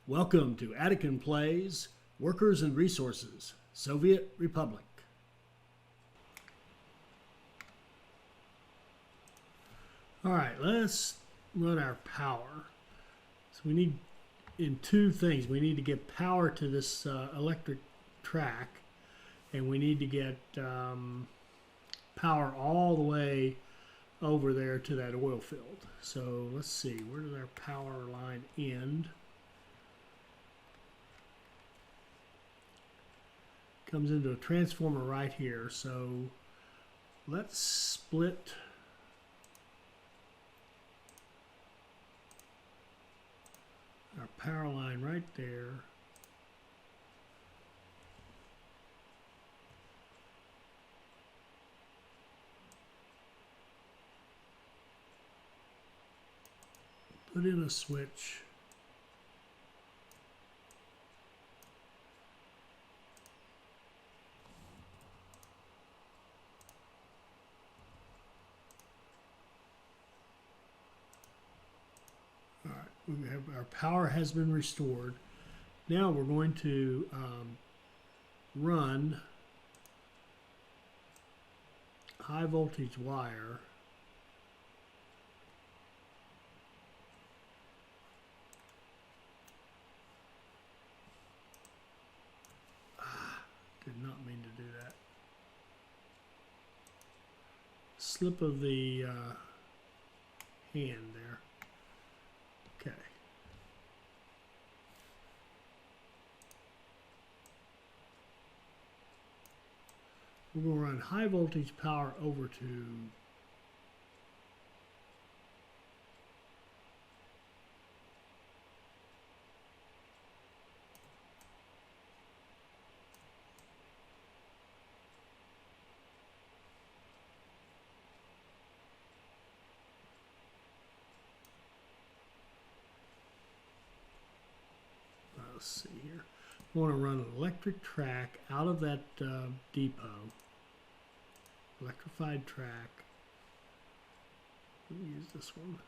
Welcome to Attican Plays Workers and Resources, Soviet Republic. Alright, let's run our power. So we need, in two things, we need to get power to this electric track, and we need to get power all the way over there to that oil field. So let's see, where does our power line end? Comes into a transformer right here. So let's split our power line right there. Put in a switch. We have, our power has been restored. Now we're going to run high voltage wire did not mean to do that. Slip of the hand there. Okay. We're going to run high voltage power over to let's see here. I want to run an electric track out of that depot. Electrified track. Let me use this one.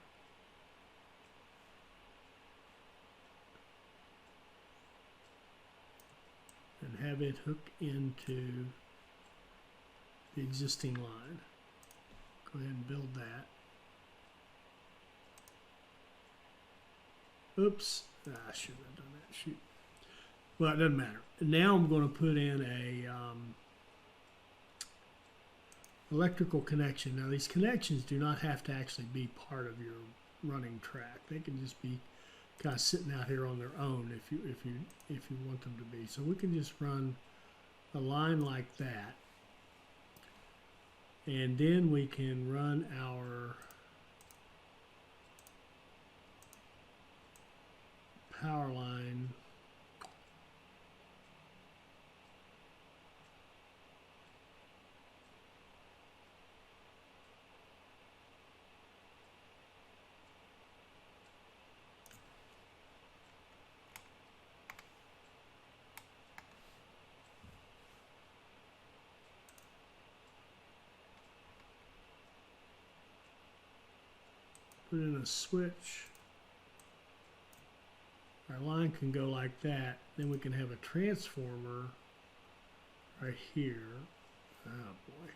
And have it hook into the existing line. Go ahead and build that. Oops. I shouldn't have done that. Shoot. Well, it doesn't matter. Now I'm going to put in a electrical connection. Now these connections do not have to actually be part of your running track. They can just be kind of sitting out here on their own if you want them to be. So we can just run a line like that, and then we can run our power line put in a switch. Our line can go like that. Then we can have a transformer right here. Oh boy.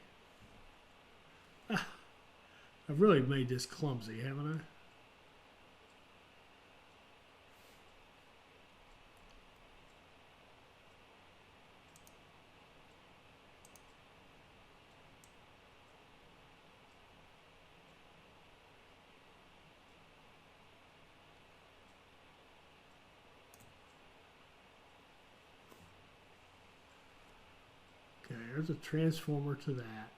Ah, I've really made this clumsy, haven't I? Okay, there's a transformer to that.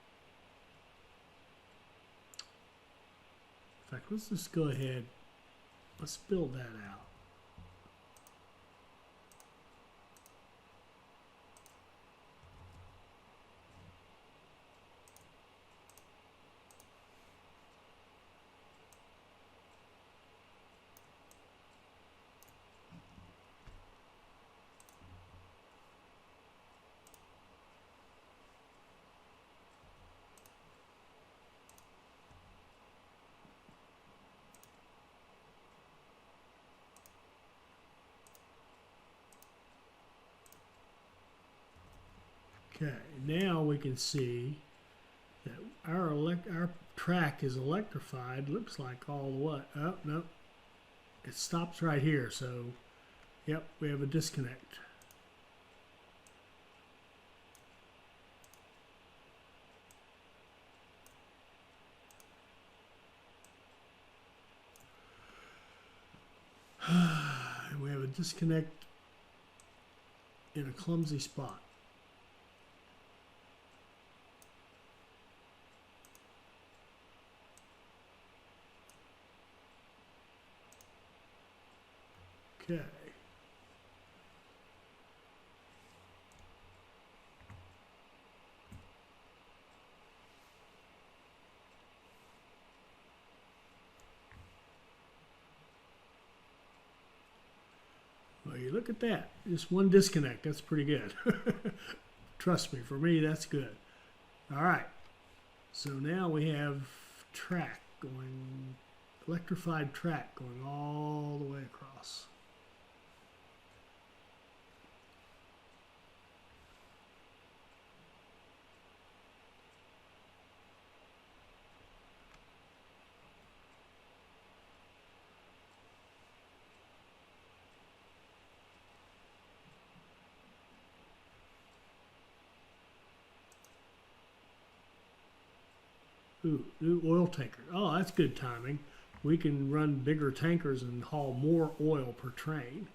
In fact, let's just go ahead. Let's build that out. Okay, now we can see that our track is electrified. Looks like all the way. Oh, no. It stops right here. So, yep, we have a disconnect. We have a disconnect in a clumsy spot. Okay. Well, you look at that. Just one disconnect. That's pretty good. Trust me, for me, that's good. All right. So now we have track going, electrified track going all the way across. Ooh, new oil tanker. Oh, that's good timing. We can run bigger tankers and haul more oil per train.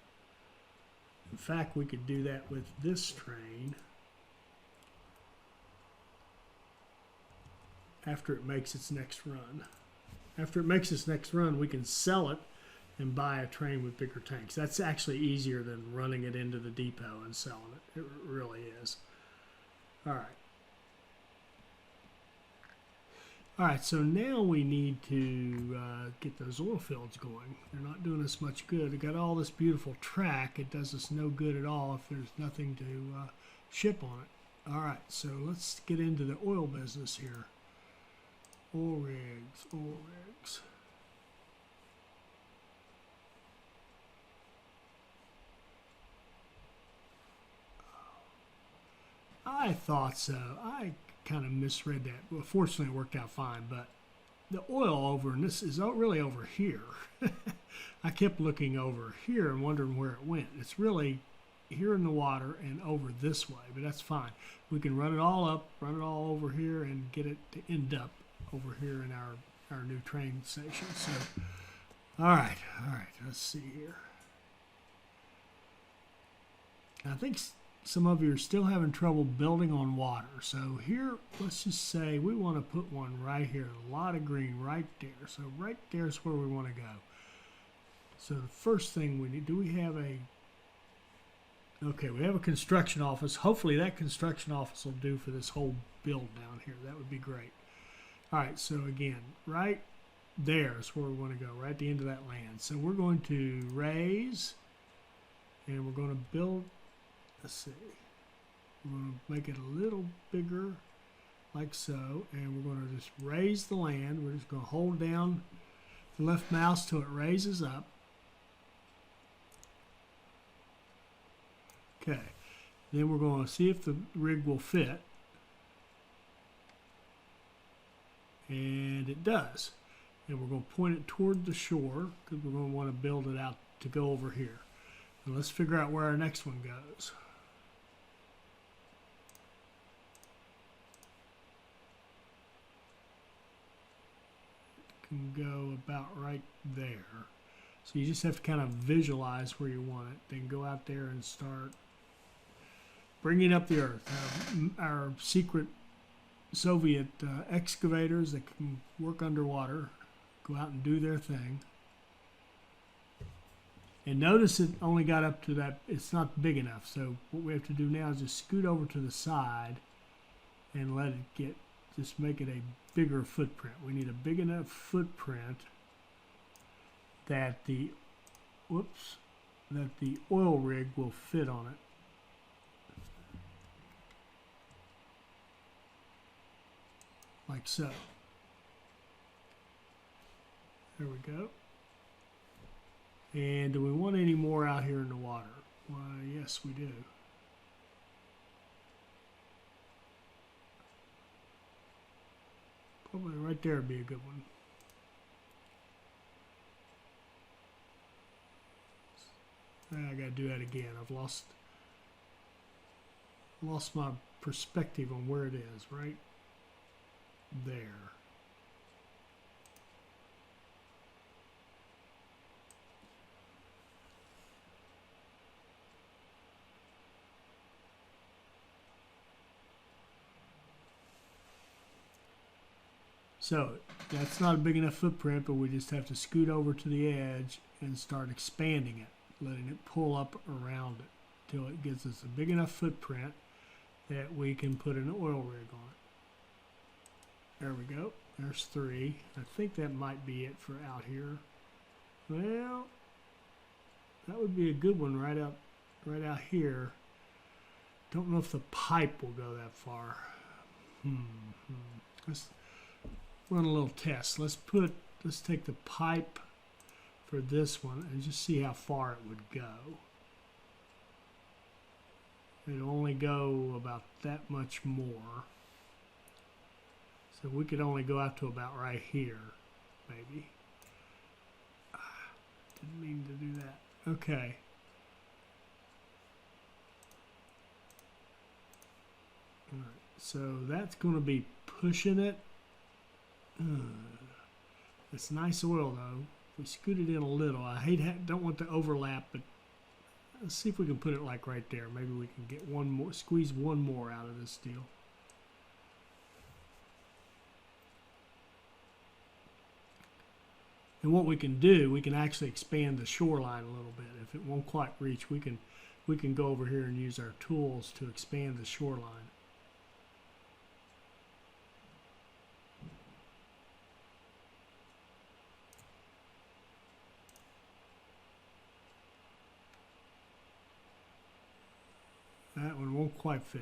In fact, we could do that with this train after it makes its next run. After it makes its next run, we can sell it and buy a train with bigger tanks. That's actually easier than running it into the depot and selling it. It really is. All right. All right, so now we need to get those oil fields going. They're not doing us much good. They got all this beautiful track. It does us no good at all if there's nothing to ship on it. All right, so let's get into the oil business here. Oil rigs, oil rigs. I thought so. I kind of misread that. Well, fortunately, it worked out fine, but the oil over, and this is really over here. I kept looking over here and wondering where it went. It's really here in the water and over this way, but that's fine. We can run it all up, run it all over here, and get it to end up over here in our new train station. So, all right, let's see here. I think some of you are still having trouble building on water. So here, let's just say we want to put one right here. A lot of green right there. So right there is where we want to go. So the first thing we need, do we have a, okay, we have a construction office. Hopefully that construction office will do for this whole build down here. That would be great. All right, so again, right there is where we want to go, right at the end of that land. So we're going to raise, and we're going to build. Let's see. We're going to make it a little bigger, like so, and we're going to just raise the land. We're just going to hold down the left mouse till it raises up. Okay. Then we're going to see if the rig will fit. And it does. And we're going to point it toward the shore because we're going to want to build it out to go over here. And let's figure out where our next one goes. Can go about right there. So you just have to kind of visualize where you want it. Then go out there and start bringing up the earth. Our secret Soviet excavators that can work underwater go out and do their thing. And notice it only got up to that. It's not big enough. So what we have to do now is just scoot over to the side and let it get, just make it a bigger footprint. We need a big enough footprint that the, whoops, that the oil rig will fit on it. Like so. There we go. And do we want any more out here in the water? Why, yes, we do. Probably right there would be a good one. I gotta do that again. I've lost my perspective on where it is. Right there. So that's not a big enough footprint, but we just have to scoot over to the edge and start expanding it, letting it pull up around it till it gives us a big enough footprint that we can put an oil rig on it. There we go. There's 3. I think that might be it for out here. Well, that would be a good one right out here. Don't know if the pipe will go that far. Let's run a little test. Let's take the pipe for this one and just see how far it would go. It'll only go about that much more. So we could only go out to about right here, maybe. Didn't mean to do that. Okay. All right. So that's going to be pushing it. It's nice oil though. We scoot it in a little. Don't want to overlap, but let's see if we can put it like right there. Maybe we can get one more, squeeze one more out of this deal. And what we can do, we can actually expand the shoreline a little bit. If it won't quite reach, we can go over here and use our tools to expand the shoreline. That one won't quite fit.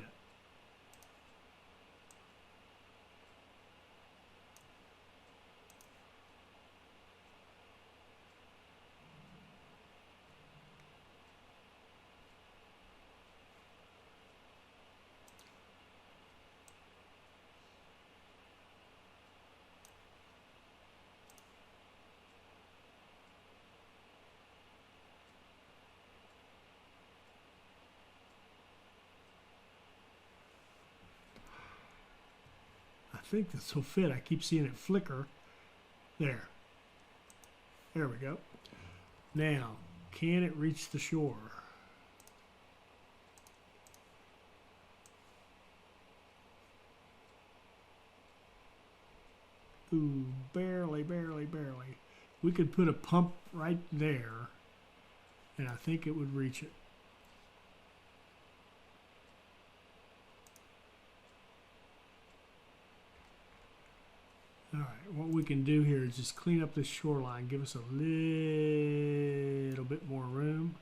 I think this will fit. I keep seeing it flicker. There. There we go. Now, can it reach the shore? Ooh, barely, barely, barely. We could put a pump right there, and I think it would reach it. All right, what we can do here is just clean up this shoreline, give us a little bit more room.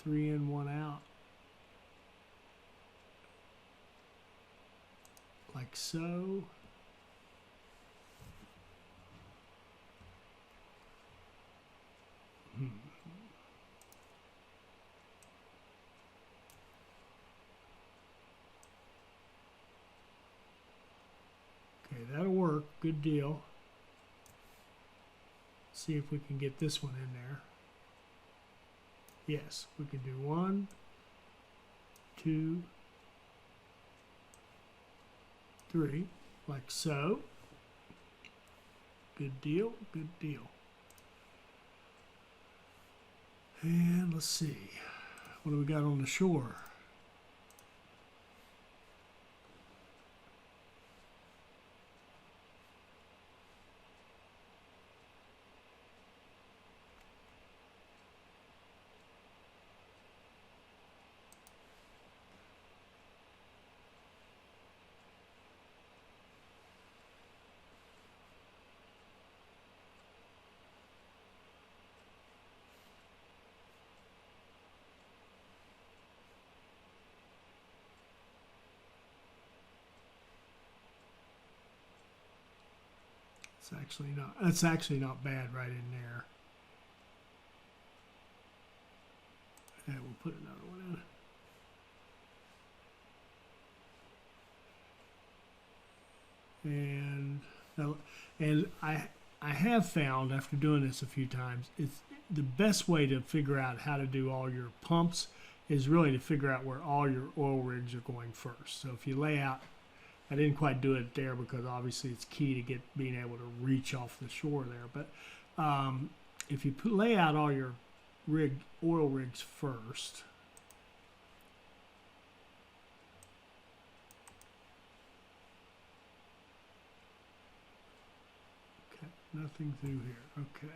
3 in, 1 out. Like so. Okay, that'll work. Good deal. See if we can get this one in there. Yes, we can do 1, 2, 3, like so. Good deal, good deal. And let's see, what do we got on the shore? It's actually not bad right in there. And we'll put another one in. And I have found after doing this a few times, it's the best way to figure out how to do all your pumps is really to figure out where all your oil rigs are going first. So if you lay out, I didn't quite do it there because obviously it's key to being able to reach off the shore there. But if you lay out all your oil rigs first, okay, nothing through here. Okay.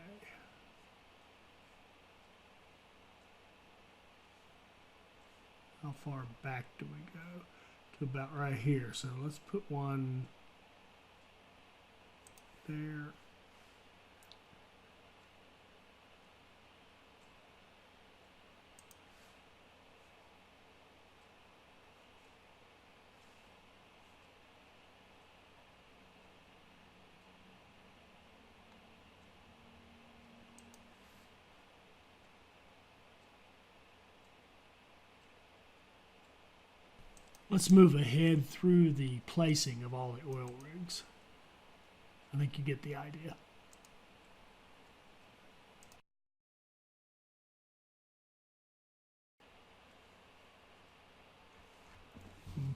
How far back do we go? To about right here. So let's put one there. Let's move ahead through the placing of all the oil rigs. I think you get the idea.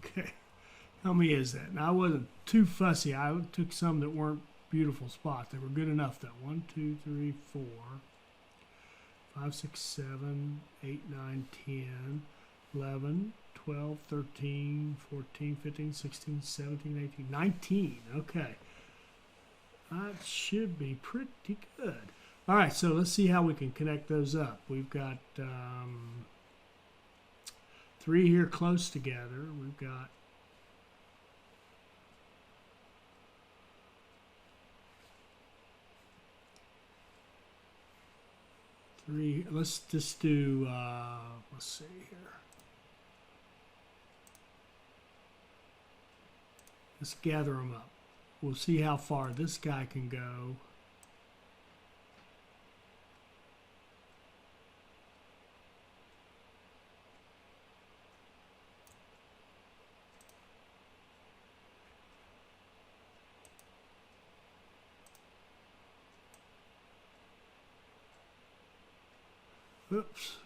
Okay, how many is that? Now I wasn't too fussy. I took some that weren't beautiful spots. They were good enough though. 1, 2, 3, 4, 5, 6, 7, 8, 9, 10, 11, 12, 13, 14, 15, 16, 17, 18, 19. Okay. That should be pretty good. All right, so let's see how we can connect those up. We've got 3 here close together. We've got three. Let's just do, let's see here. Let's gather them up. We'll see how far this guy can go. Oops.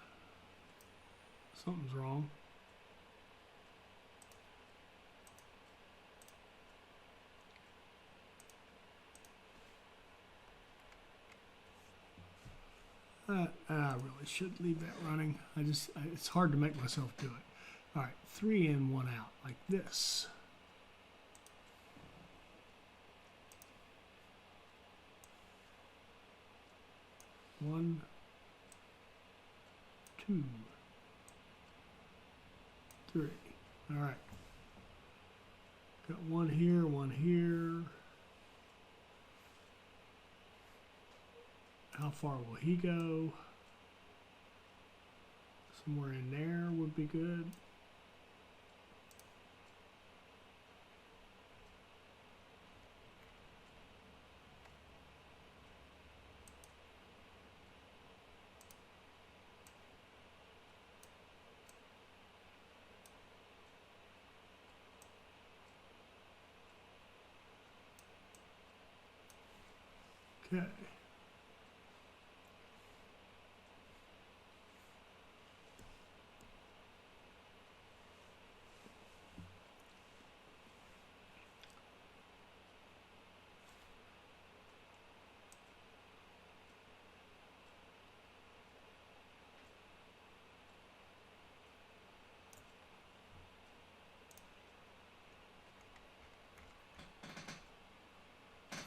Something's wrong. I really should leave that running. It's hard to make myself do it. All right, 3 in, 1 out, like this. One, 2, 3. All right. Got one here, one here. How far will he go? Somewhere in there would be good. Okay.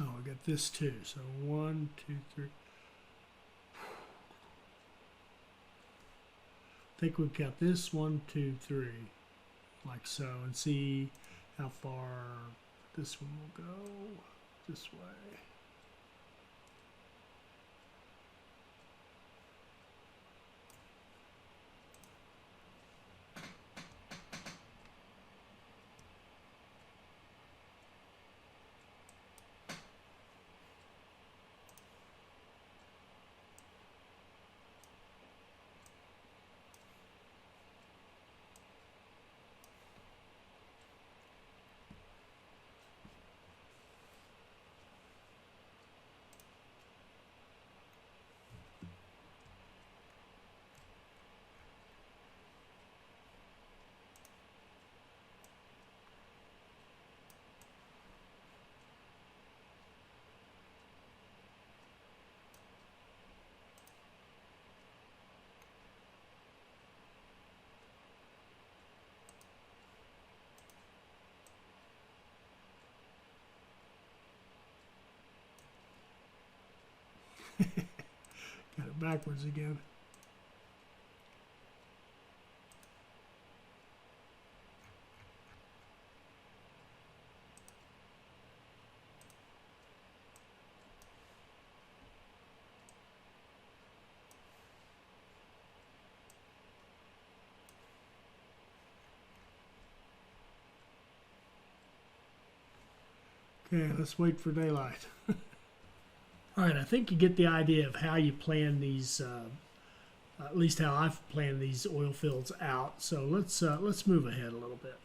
Oh, I got this too. So 1, 2, 3. I think we've got this 1, 2, 3, like so, and see how far this one will go this way. backwards again. Okay, let's wait for daylight. All right, I think you get the idea of how you plan these, at least how I've planned these oil fields out. So let's move ahead a little bit.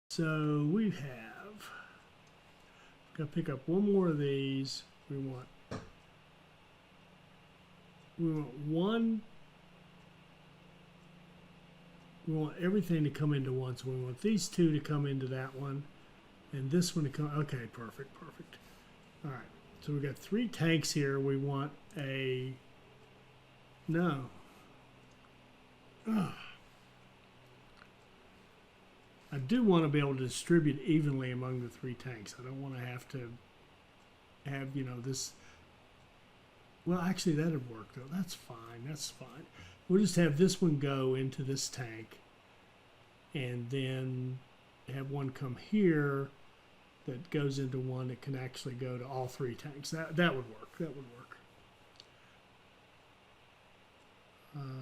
So we have got to pick up one more of these. We want one. We want everything to come into one. So we want these two to come into that one, and this one to come. Okay, perfect. All right. So we got 3 tanks here. We want a no. Ugh. I do want to be able to distribute evenly among the 3 tanks. I don't want to have, you know, this. Well, actually, that'd work, though. That's fine. We'll just have this one go into this tank, and then have one come here that goes into one that can actually go to all 3 tanks. That would work.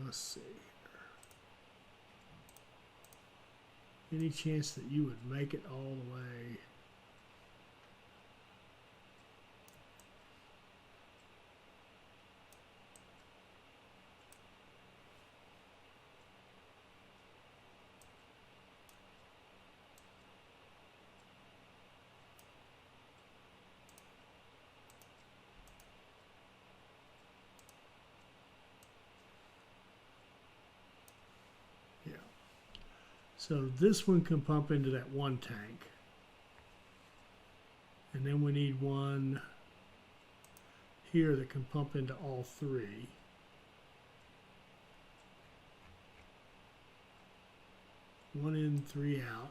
Let's see. Any chance that you would make it all the way? So this one can pump into that one tank. And then we need one here that can pump into all 3. One in, 3 out.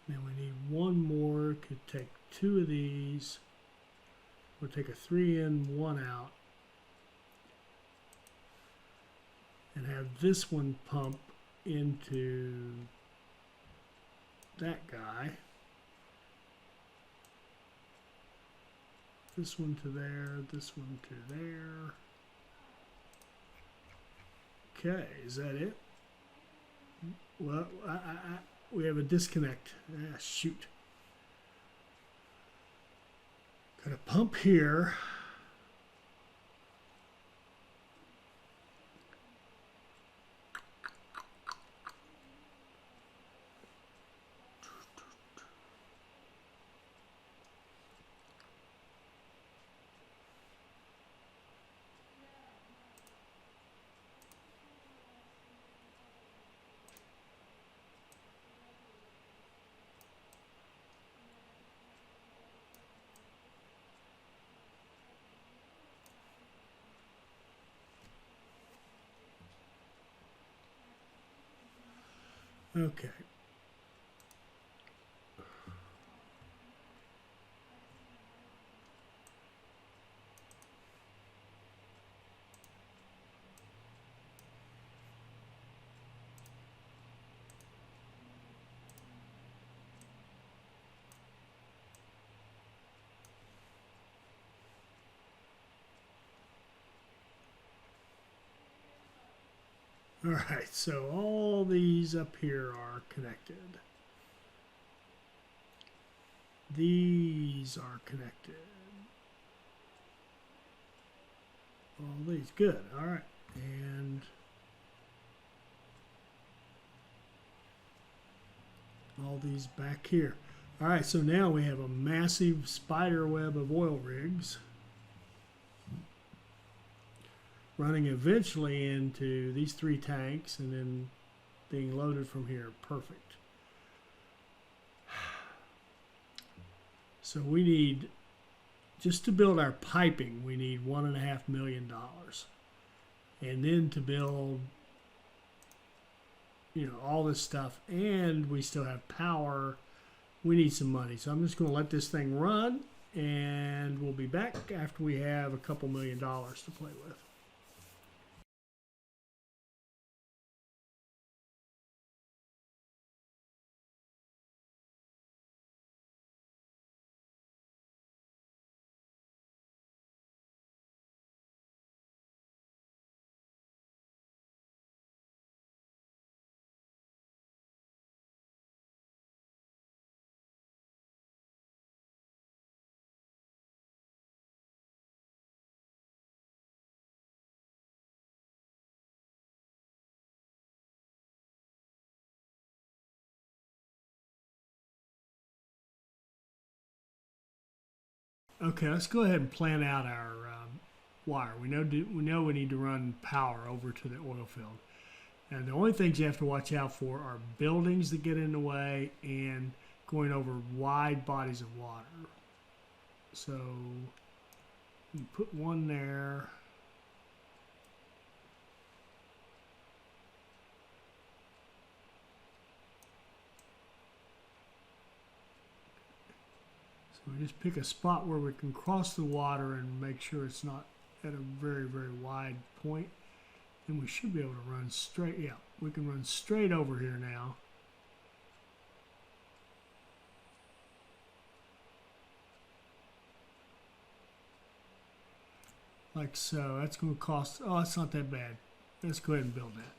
Then we need one more. Could take 2 of these. We'll take a 3 in, 1 out. And have this one pump into that guy. This one to there, this one to there. Okay, is that it? Well, we have a disconnect. Ah, shoot. Got a pump here. Okay. All right, so all these up here are connected. These are connected. All these, good, all right. and all these back here. All right, so now we have a massive spider web of oil rigs running eventually into these 3 tanks and then being loaded from here. Perfect. So we need, just to build our piping, we need $1.5 million. And then to build, you know, all this stuff, and we still have power, we need some money. So I'm just going to let this thing run, and we'll be back after we have a couple $1 million to play with. Okay, let's go ahead and plan out our wire. We know we need to run power over to the oil field. And the only things you have to watch out for are buildings that get in the way and going over wide bodies of water. So you put one there. So we just pick a spot where we can cross the water and make sure it's not at a very, very wide point. And we should be able to run straight. Yeah, we can run straight over here now. Like so. That's going to cost, oh, it's not that bad. Let's go ahead and build that.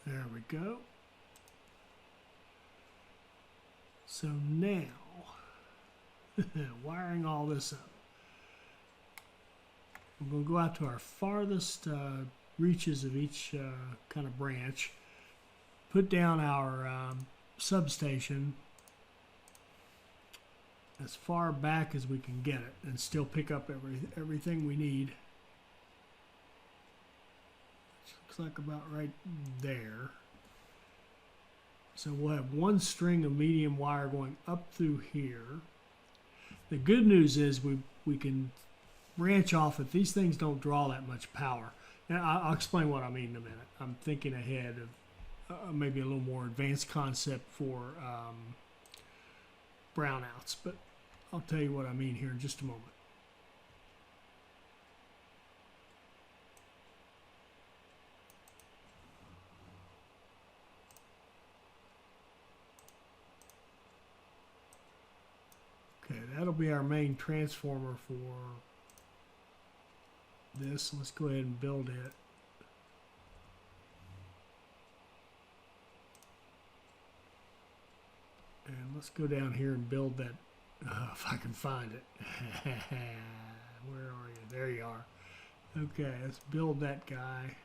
There we go. So now, wiring all this up. We're going to go out to our farthest reaches of each kind of branch, put down our substation as far back as we can get it and still pick up everything we need. Looks like about right there. So we'll have one string of medium wire going up through here. The good news is we can branch off if these things don't draw that much power. Now I'll explain what I mean in a minute. I'm thinking ahead of maybe a little more advanced concept for brownouts, but I'll tell you what I mean here in just a moment. Okay, that'll be our main transformer for this. Let's go ahead and build it. And let's go down here and build that, if I can find it. Where are you? There you are. Okay, let's build that guy.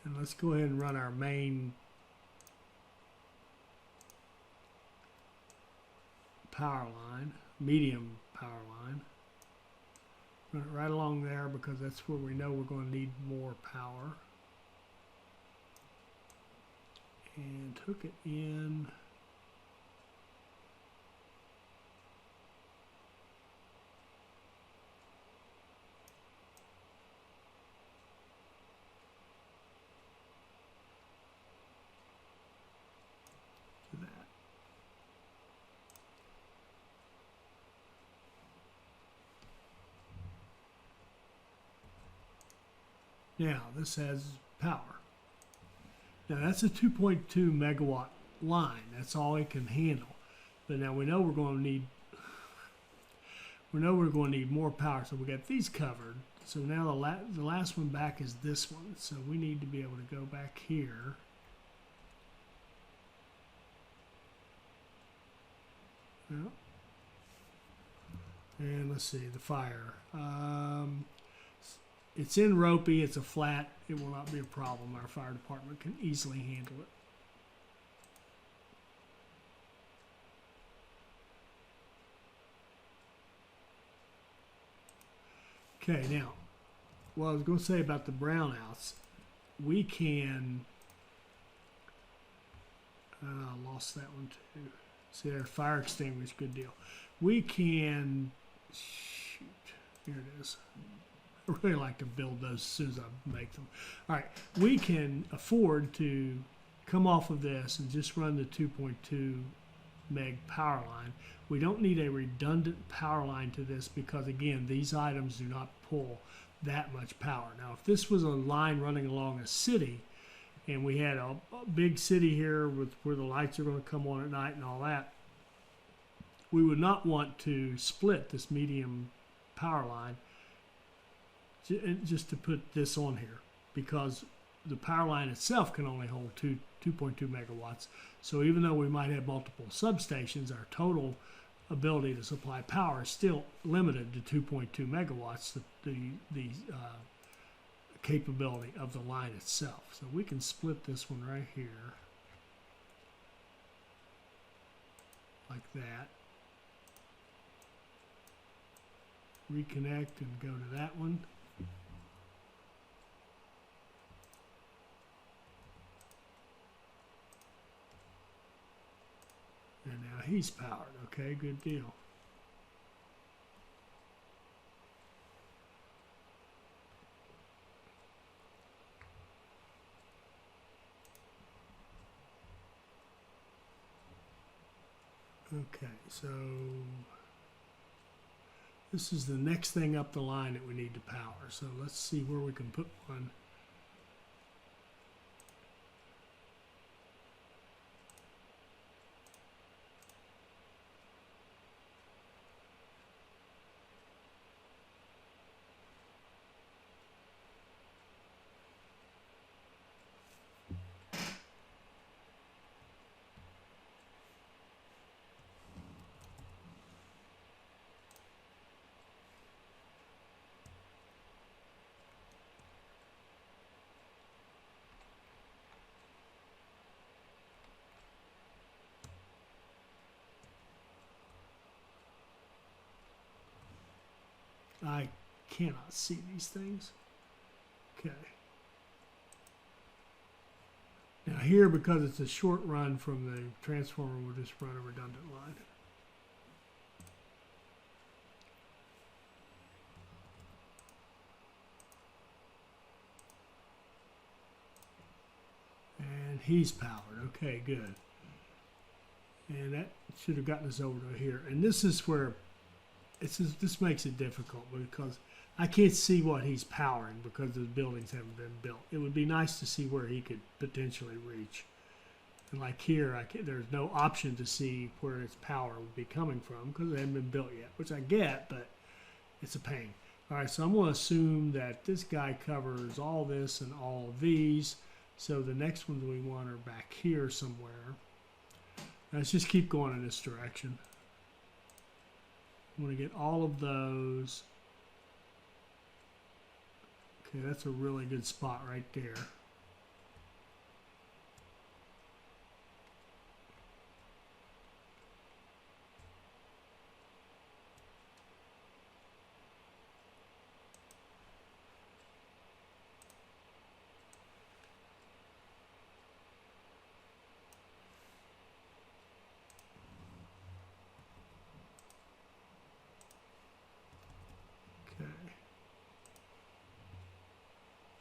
And let's go ahead and run our main power line, medium power line. Run it right along there because that's where we know we're going to need more power. And hook it in. To that. Now this has power. Now that's a 2.2 megawatt line. That's all it can handle. But now we know we're going to need We know we're going to need more power, so we got these covered. So now the last one back is this one. So we need to be able to go back here. Well, and let's see, the fire. It's in ropey, it's a flat, it will not be a problem. Our fire department can easily handle it. Okay, now, what I was going to say about the brownouts, we can, I lost that one too. See there, fire extinguisher, good deal. We can, shoot, here it is. I really like to build those as soon as I make them. All right, we can afford to come off of this and just run the 2.2 meg power line. We don't need a redundant power line to this because, again, these items do not pull that much power. Now, if this was a line running along a city and we had a big city here with where the lights are going to come on at night and all that, we would not want to split this medium power line just to put this on here, because the power line itself can only hold 2.2 megawatts. So even though we might have multiple substations, our total ability to supply power is still limited to 2.2 megawatts, the capability of the line itself. So we can split this one right here like that. Reconnect and go to that one. And now he's powered. Okay, good deal. Okay, so this is the next thing up the line that we need to power. So let's see where we can put one. I cannot see these things. Okay. Now here, because it's a short run from the transformer, we'll just run a redundant line. And he's powered. Okay, good. And that should have gotten us over to here. And this is where this makes it difficult, because I can't see what he's powering because the buildings haven't been built. It would be nice to see where he could potentially reach. And like here, there's no option to see where its power would be coming from because it hasn't been built yet, which I get, but it's a pain. All right, so I'm going to assume that this guy covers all this and all of these. So the next ones we want are back here somewhere. Let's just keep going in this direction. I'm going to get all of those. Okay, that's a really good spot right there.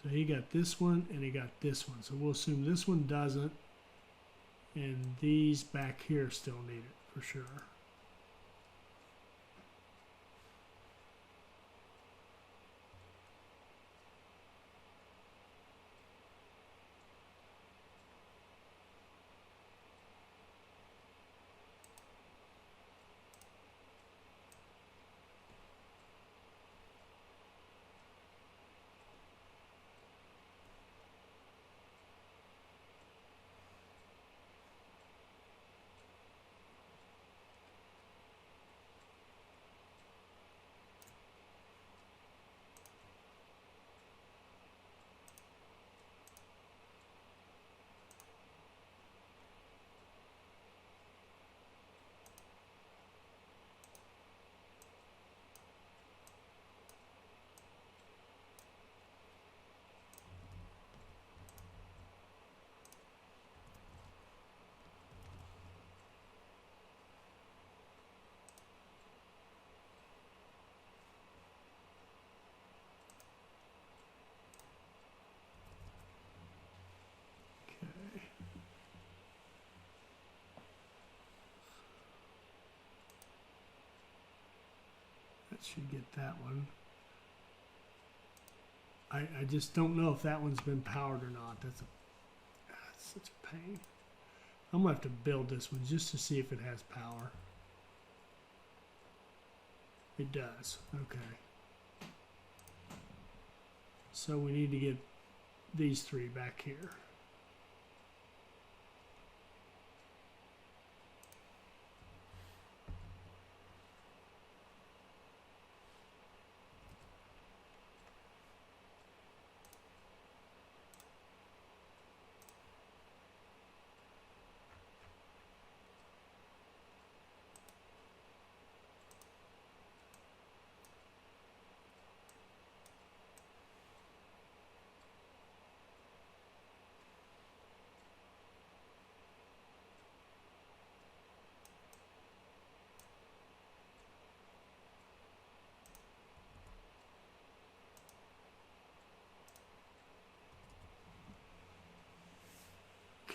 So he got this one and he got this one. So we'll assume this one doesn't, and these back here still need it for sure. Should get that one. I just don't know if that one's been powered or not. That's such a pain. I'm gonna have to build this one just to see if it has power. It does. Okay. So we need to get these three back here.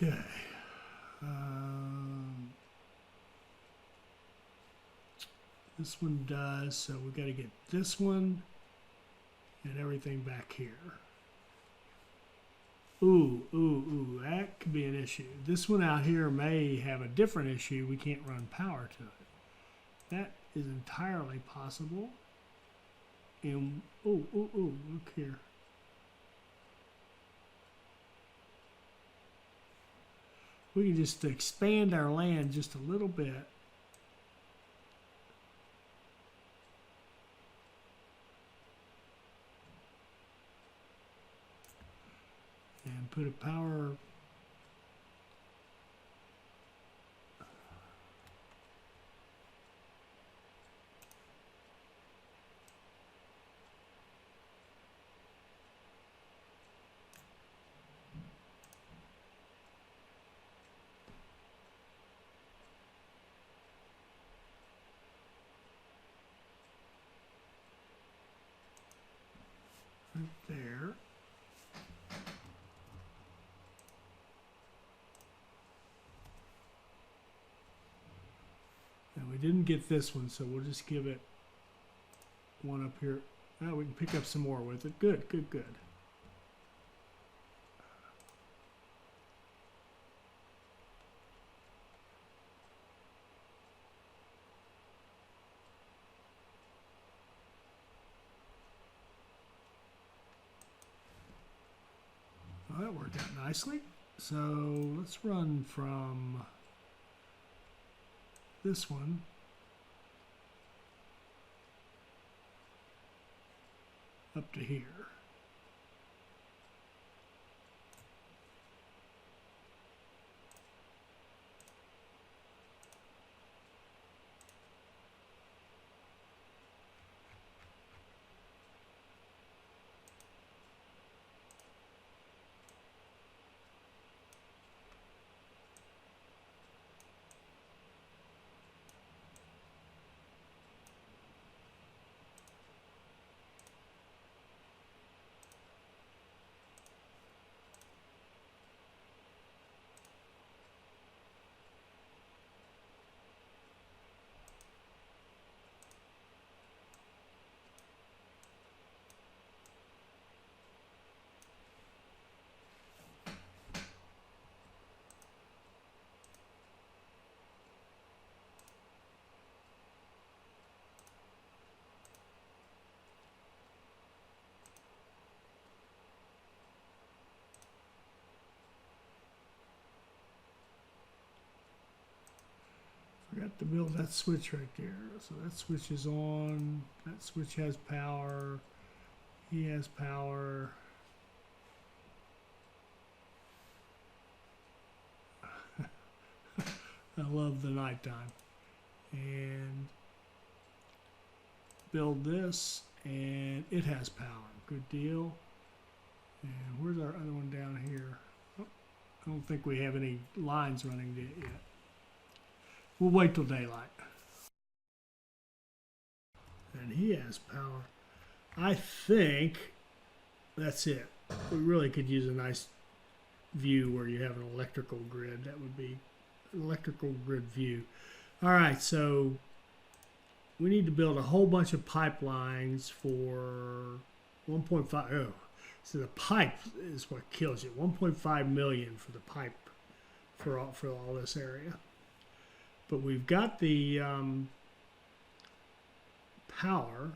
Okay. This one does, so we got to get this one and everything back here. Ooh, that could be an issue. This one out here may have a different issue. We can't run power to it. That is entirely possible. And, look here. We can just expand our land just a little bit. And put a power. Right there. And we didn't get this one, so we'll just give it one up here. Now we can pick up some more with it. Good. Well, that worked out nicely. So let's run from this one up to here. Forgot to build that switch right there. So that switch is on. That switch has power. He has power. I love the nighttime. And build this, and it has power. Good deal. And where's our other one down here? Oh, I don't think we have any lines running yet. We'll wait till daylight. And he has power. I think that's it. We really could use a nice view where you have an electrical grid. That would be an electrical grid view. All right, so we need to build a whole bunch of pipelines for 1.5. Oh, so the pipe is what kills you. 1.5 million for the pipe for all this area. But we've got the power.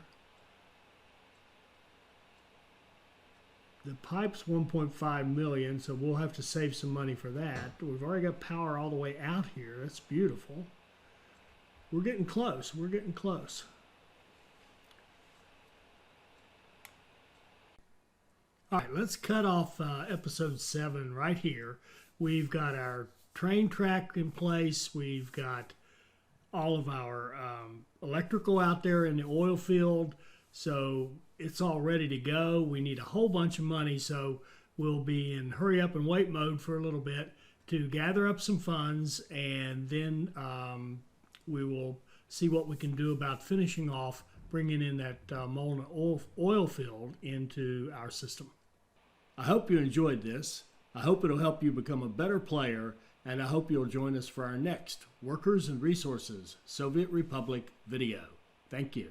The pipe's 1.5 million, so we'll have to save some money for that. We've already got power all the way out here. That's beautiful. We're getting close. We're getting close. All right, let's cut off episode 7 right here. We've got our train track in place. We've got all of our electrical out there in the oil field. So it's all ready to go. We need a whole bunch of money, so we'll be in hurry up and wait mode for a little bit to gather up some funds, and then we will see what we can do about finishing off bringing in that Molna oil field into our system. I hope you enjoyed this. I hope it'll help you become a better player, and I hope you'll join us for our next Workers and Resources Soviet Republic video. Thank you.